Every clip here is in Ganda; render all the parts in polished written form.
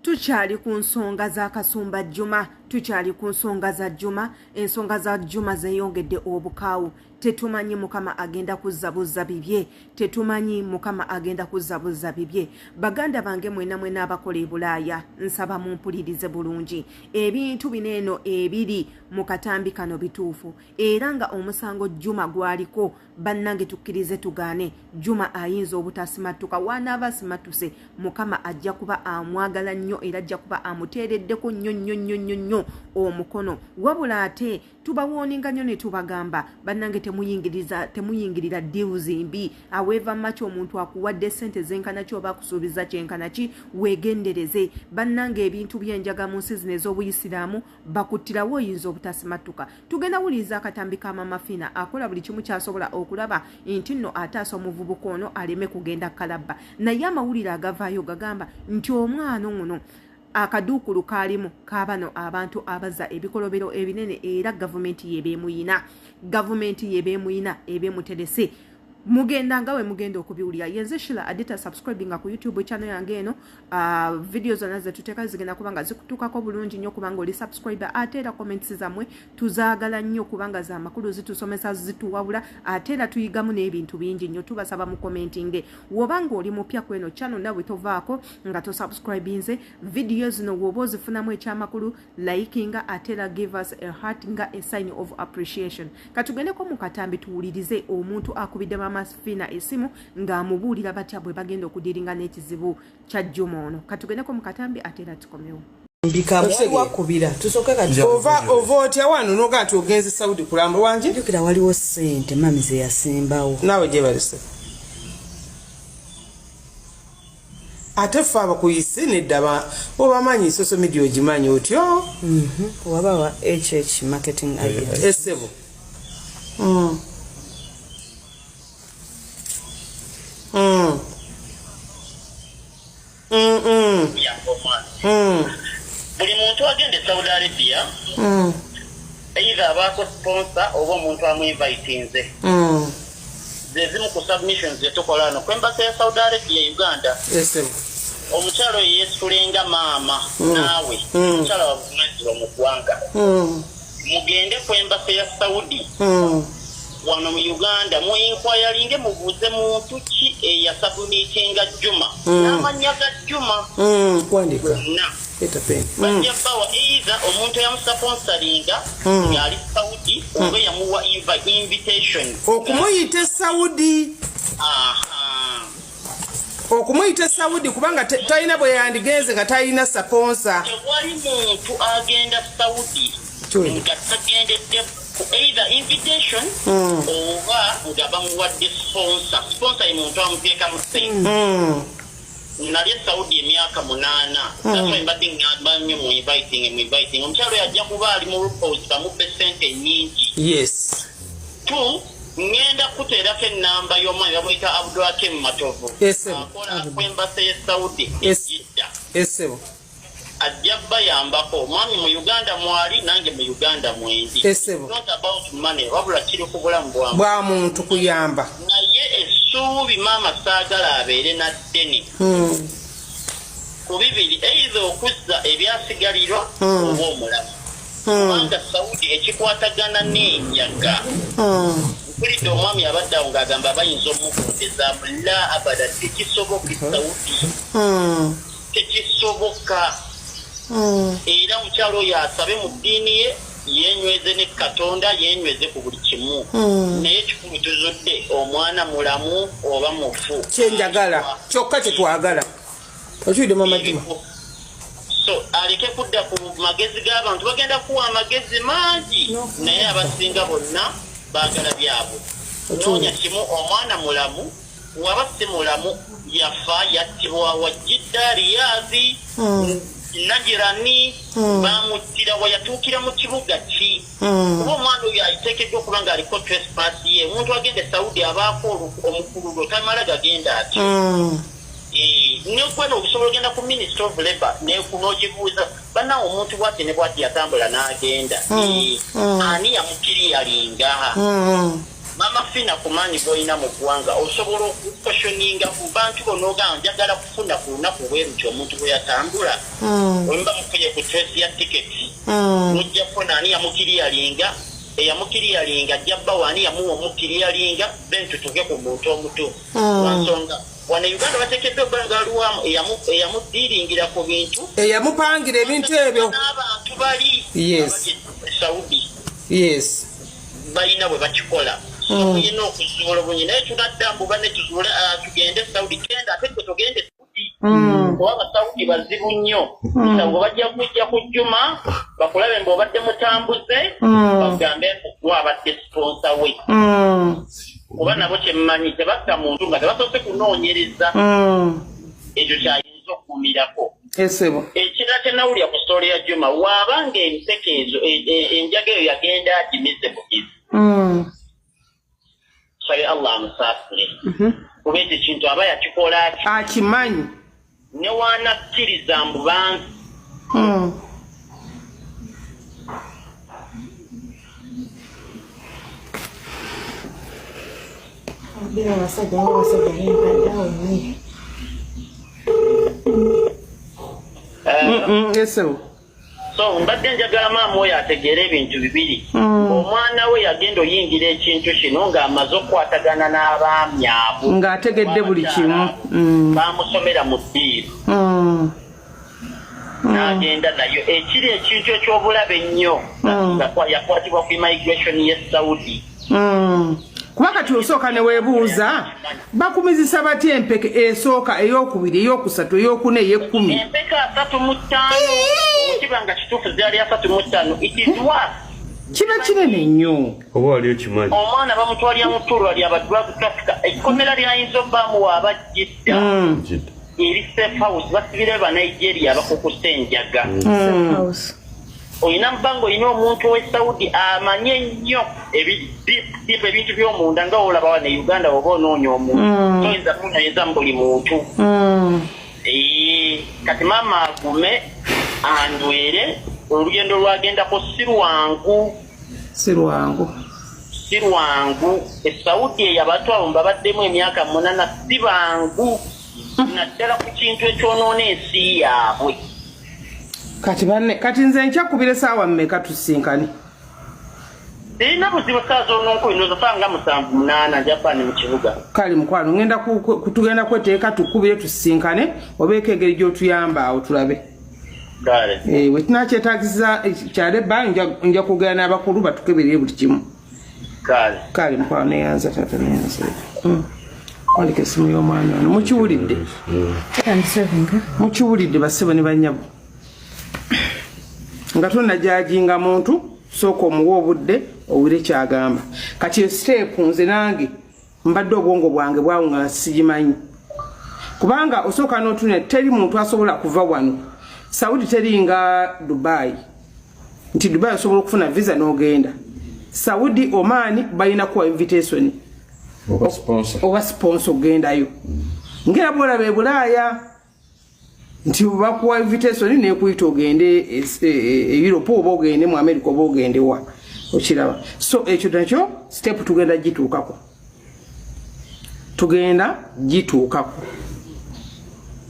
tukyali ku nsonga za Kasumba Juma, tukyali ku nsonga za Juma, ensonga za Juma zeeyongedde obukaawu. Tetumanyi Mukama agenda kuzzabuza bibye, tetumanyi Mukama agenda kuzzabuza bibye. Baganda bange mwena abakola e Bulaaya, nsaba mumpulirize bulungi. Ebintu bineeno ebiri mu katambi kano bituufu, era nga omusango Juma gwaliko bannange tukkirize tugaane. Juma ayinza obutasimatuka, wanaaba simatuse Mukama ajja kuba amwagala nnyo era ajja kuba amuteereddeko nnyo omukono. Wabula ate tubawoninga nnyo ne tubagamba bannange temuyingirira deals mbi. However much omuntu akuwadde sente zenkana ki oba akusuubiza kyenkana ki, weegendereze. Bannange ebintu byenjaga mu nsi zino ez'Obuyisiraamu bakuttirawo oyinza obutasimatuka. Tugenda wuliriza akatambi ka Mama Fina akola buli kimu kyasobola okulaba nti nno ataasa omuvubuka ono aleme kugenda kalabba. Naye amawulire agavaayo gagamba nti omwana ono akaduukulu kaalimu kaabano abantu abaza ebikolobero ebinene era gavumenti yebeemuyina ebeemuterese. Mugenda nga we mugenda okubiwulira. Yenze Shila Adita subscribing ku YouTube channel yange eno. Videos zonna ze tuteeka zigenda kubanga zikutuukako bulungi nnyo kubanga oli subscriber. Ate era comments zammwe tuzaagala nnyo kubanga za makulu zitusomesa zituwabula. Ate era tuyigamu n'ebintu bingi nnyo. Tubasaba mu commenting. Wobanga oli mupya ku eno channel nawe tovaako nga to subscribinze videos zino woba ozifunamu ekyamakulu likinga ate era give us a heart nga a sign of appreciation. Katugendeko mu katambi tuwulirize omuntu akubidde Mama Fina esimu ng'amubuulira batya bwe bagenda okudiringa n'ekizibu kya Juma ono. Katugendeko mu katambi ate era tukomewo. Wakubira tusoke kati ova otya wano noga ati ogenze Saudi kulamba wanje jukira waliwo sente mami ze yasimbawo nawe gye balise ate fa bakuyise neddaba obamanyi social media ogimanyi otyo waba wa HH marketing agent esebo buli muntu agende Saudi Arabia either abaako sponsor oba omuntu amuinvitinze zezimu ku submissions zetukola wano ku embassy ya Saudi Arabia Uganda omukyalo yesulenga maama naawe omukyalo wabuvunaanyizibwa mu ggwanga mugende ku embassy ya Saudi wano mu Uganda mu inquiry mubuuze muntu ki eyasubmitinga Juma n'amannya ga Juma kwandika bajja bawa either omuntu eyamusponsoringa ng'ali Saudi oba yamuwa invitation okumuyita Saudi okumuyita Saudi kubanga talina bwe yandigenze nga talina sponsor. Tewali muntu agenda Saudi nga tagendedde either invitation oba nga bamuwadde sponsor ye muntu amuteeka mu sente. Nali Saudi emyaka 8 that's mbadde ngamba nnyo mu inviting omukyalo yajja kuba ali mu repose bamubbe sente nnyingi. Yes 2 ngenda kuteerako ennamba y'omwami bamuyita Abdulhakim Matovu akola ku embassy ya Saudi Jidda ajja bayambako mwami mu Uganda mwali nange mu Uganda mwendi not about money wabula kiri ku bulamu bwa muntu kuyamba naye essuubi maama saagala abeere na ddeni ku bibiri either okuzza ebyasigalirwa oba omulamu kubanga Saudi ekikwatagana n'enjaga mpulidde omwami abadde awo ng'agamba bayinza omukondezaamu la abada tekisoboka Saudi tekisoboka era omukyalo oyo asabe mu ddiini ye yenyweze ne Katonda yenyweze ku buli kimu naye kikulu tuzudde omwana mulamu oba mufu kyenjagala kyokka kyetwagala okiwudde Mama Juma so aleke kudda ku magezi g'abantu bagenda kuwa amagezi mangi naye abasinga bonna baagala byabwe noonya kimu omwana mulamu waba si mulamu yafa yattibwa wa Jidda Riyadhi Najirani bamuttira wayatuukira mu kibuga ki kuba omwana oyo ayiteekeddwa okuba nga aliko trespass ye omuntu agende Saudi abaako omukululo tamala gagenda ati nekwena okusobola ogenda ku Ministry of Labour n'okibuuza banawo omuntu bwati ne bwati yatambula n'agenda ani yamukiriyalinga mama fina kumanyi boina mu ggwanga osobola okukwestioninga ku bantu bonoga njagala kufuna ku lunaku bwerutyo omuntu bwe yatambula oyimba mukuye ku trace ya tiketi mujja kufuna ani yamukiriyalinga eyamukiriyalinga jjabba wani yamuwa omukiriyalinga then tutuke ku muntu omuto lwansonga wano Uganda bateekeddwa ebbanga aliwamu eyamudiiringira ku bintu eyamupangira ebintu ebyo n'abantu bali Saudi balina bwe bakikola tuyina okuzuula obunyi naye tunadda mbuba ne tuzuula tugende Saudi genda ate gwe tugende Saudi kuba Abasaudi bazibu nnyo bwe bajja kujja ku Juma bakulabe ng'obadde mutambuze bagambe gwe abadde sponsor we kuba nabo kyemmanyi tebatta muntu nga tebasoose kunoonyereza ekyo kyayinza okukuumirako ekirala kyenawulira ku story ya Juma waabanga emiseke ezo enjaga eyo yagenda agimize bugizi sabe Allah amusaasire kuba ekyo kintu aba yakikola akimanyi ne waanakkiriza mbu banzi so mbadde njagala maama oyo ategeera ebintu bibiri omwana we yagenda oyingira ekintu kino ng'amaze okukwatagana n'abaami abo ng'ategedde buli kimu bamusomera mu ddiiru n'agenda nayo ekiri ekintu eky'obulabe ennyo yakwatibwa ku immigration ye Saudi kuba kati osooka ne weebuuza bakumizisa batya empeke esooka eyokubiri eyokusatu eyokuna ey'ekkumi empeke 35 kiba nga kituufu zaali 35 itizwa kiba kinene nnyo oba waliyo kimanyi omwana bamutwalira mu ttulwa lya drug trafficker ekkomera lyayinza obbamuwa abajjidda eri safe house basibire Banigeria bakukusa enjaga oyina mbango oyina omuntu we Saudi amanye nnyo ebintu by'omunda nga olaba wa ne Uganda oba onoonya omuntu toyinza kunoonyeza mu buli muntu kati maama agume andwere olugendo lwagendako si lwangu Saudi eyabatwala babaddemu emyaka 8 si bangu naddala ku kintu ekyonoona ensi yaabwe kati nze nkyakubira essaawa mmeka tusinkane erina buzibu saa zononkumi nozasanga 7-8 Japan mu kibuga kale mukwano tugenda kweteeka tukubire tusinkane obeeko engeri gy'otuyamba awo tulabe we tunakyetaagisa kyala ebbanga nja kugera n'abakulu batukeberere buli kimu kale mukwano neyanza tata neyanza wandika essimu y'omwana wano mukiwulidde bassebo ne bannyabo nga tonajajinga muntu sooka omuwa obudde owulire kyagamba kati step nze nange mbadde obwongo bwange bwawo nga sigimanyi kubanga osooka n'otune teri muntu asobola kuva wano Saudi teri nga Dubai nti Dubai osobola okufuna visa n'ogenda Saudi Oman balina kuwa invitation oba sponsor ogendayo ngera bwolaba e Bulaaya nti bakuwa invitation nekuyita ogende Europe oba ogende mu America oba ogende wa okiraba so ekyo nakyo step tugenda gituukako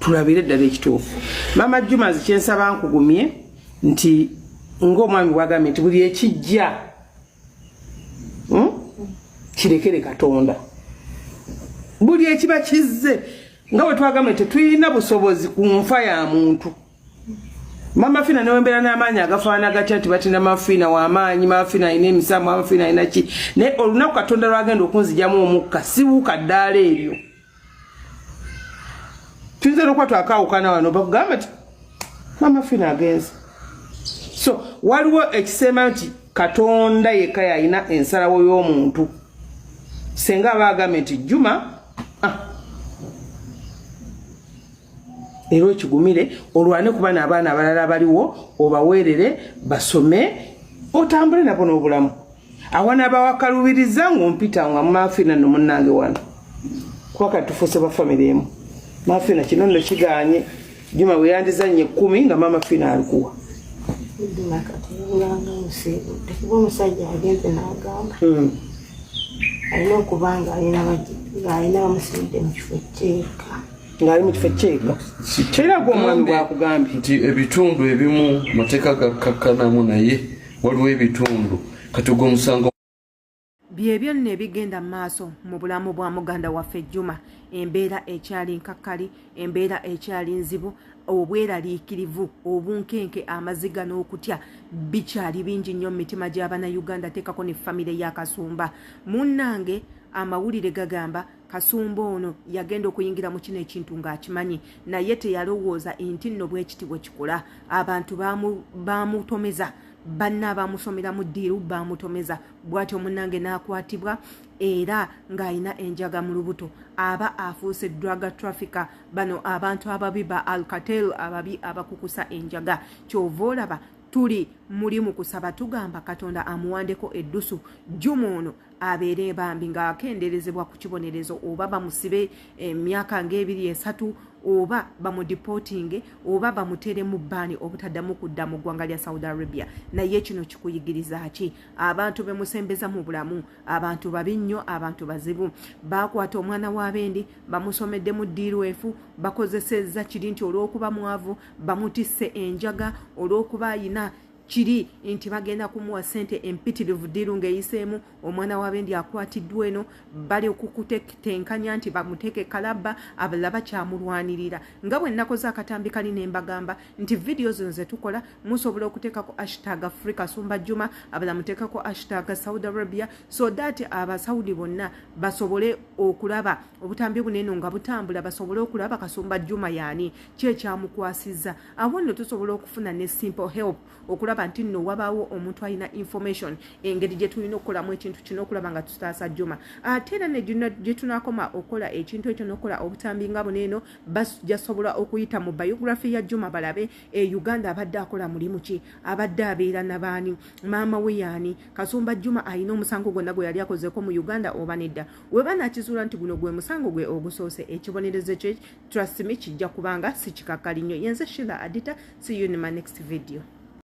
tulabire ddala ekituufu Mama Juma zikyensaba nkugumye nti ng'omwami bwagambye nti buli ekijja kirekere Katonda buli ekiba kizze nga bwe twagambye tetulina busobozi ku nfa ya muntu Mama Fina newembeera n'amaanyi agafaana gatya nti batina Mafina w'amaanyi Mafina alina emisamu Mafina alina ki naye olunaku Katonda lwagenda okunzijamu omukka sibuuka ddaala eryo tuyinza n'okuba twakaawukana wano bakugamba nti Mama Fina agenze so waliwo ekisemba nti Katonda yekka yalina ensalawo y'omuntu senga abagambye nti Juma era ekigumire olwane kuba n'abaana abalala baliwo obaweerere basome otambule nabo n'obulamu awana abawakalubiriza ng'ompita nga Mafina no munnange wano kuba kati tufuuse ba famire emu Mafina kino nno kiganye Juma bwe yandizannye 10 nga Mama Fina alikuwa alina okuba ng'alina bamusibidde mu kifo ekyeeka ng'ali mu kifo ekyeeka era gw'omwami bwakugambye nti ebitundu ebimu mateeka gakkakkanamu naye waliwo ebitundu kati ogw'omusango byebyo nno ebigenda mu maaso mu bulamu bwa muganda waffe Juma. Embeera ekyali nkakkali, embeera ekyali nzibu, obweraliikirivu, obunkenke, amaziga n'okutya bikyali bingi nnyo mu mitima gy'Abannayuganda, teekako ne famire ya Kasumba. Munnange amawulire gagamba Kasumba ono yagenda okuyingira mu kino ekintu ng'akimanyi, naye teyalowooza nti nno bwekiti bwe kikola. Abantu baamutomeza, banna abamusomera mu ddiiru baamutomeza. Bw'atyo munnange n'akwatibwa era ng'alina enjaga mu lubuto. Aba afuuse drug trafficker, bano abantu ababi ba Alcatel, ababi abakukusa enjaga. Kyova olaba tuli muli mu kusaba tugamba Katonda amuwandeko eddusu Juma ono abeere bambi ng'akenderezebwa ku kibonerezo, oba bamusibe emyaka ng'ebiri esatu, oba bamudipotinge, oba bamutere mu bbaani obutaddamu kudda mu ggwanga lya Saudi Arabia. Naye kino kikuyigiriza ki? Abantu bemusembeza mu bulamu, abantu babi nnyo, abantu bazibu. Baakwata omwana w'abendi bamusomedde mu ddiirwefu, bakozesezza kiri nti olw'okuba mwavu bamutisse enjaga, olw'okuba ayina kiri nti bagenda kumuwa ssente empitirivu ddiiru ng'eyiseemu. Omwana w'abendi akwatiddwa eno, bali okukutenkanya nti bamuteeke kalabba, abalala bakyamulwanirira. Nga bwe nakoze akatambi kali ne mbagamba nti vidiyo zino ze tukola musobola okuteekako hashtag Africa Kasumba Juma, abalala muteekako hashtag Saudi Arabia, so that abasaudi bonna basobole okulaba obutambi buneno nga butambula, basobole okulaba Kasumba Juma yaani, ki ekyamukwasizza. Awo nno tusobola okufuna ne simple help okulaba nti nno wabaawo omuntu alina information engeri gye tulina okukolamu ekintu kino okulaba nga tutaasa Juma. Ate era ne gye tunaakoma okukola ekintu ekyo n'okukola obutambi nga buneeno, bajasobola okuyita mu biography ya Juma balabe Uganda abadde akola mulimu ki, abadde abeera nabaani, maama we yaani, Kasumba Juma alina omusango gwonna gwe yali akozeeko mu Uganda oba nedda. Weba nakizuula nti guno gwe musango gwe ogusoose, ekibonerezo kye trust me kijja kubanga si kikakkali nnyo. Yenze Sheila Adita, see you in my next video.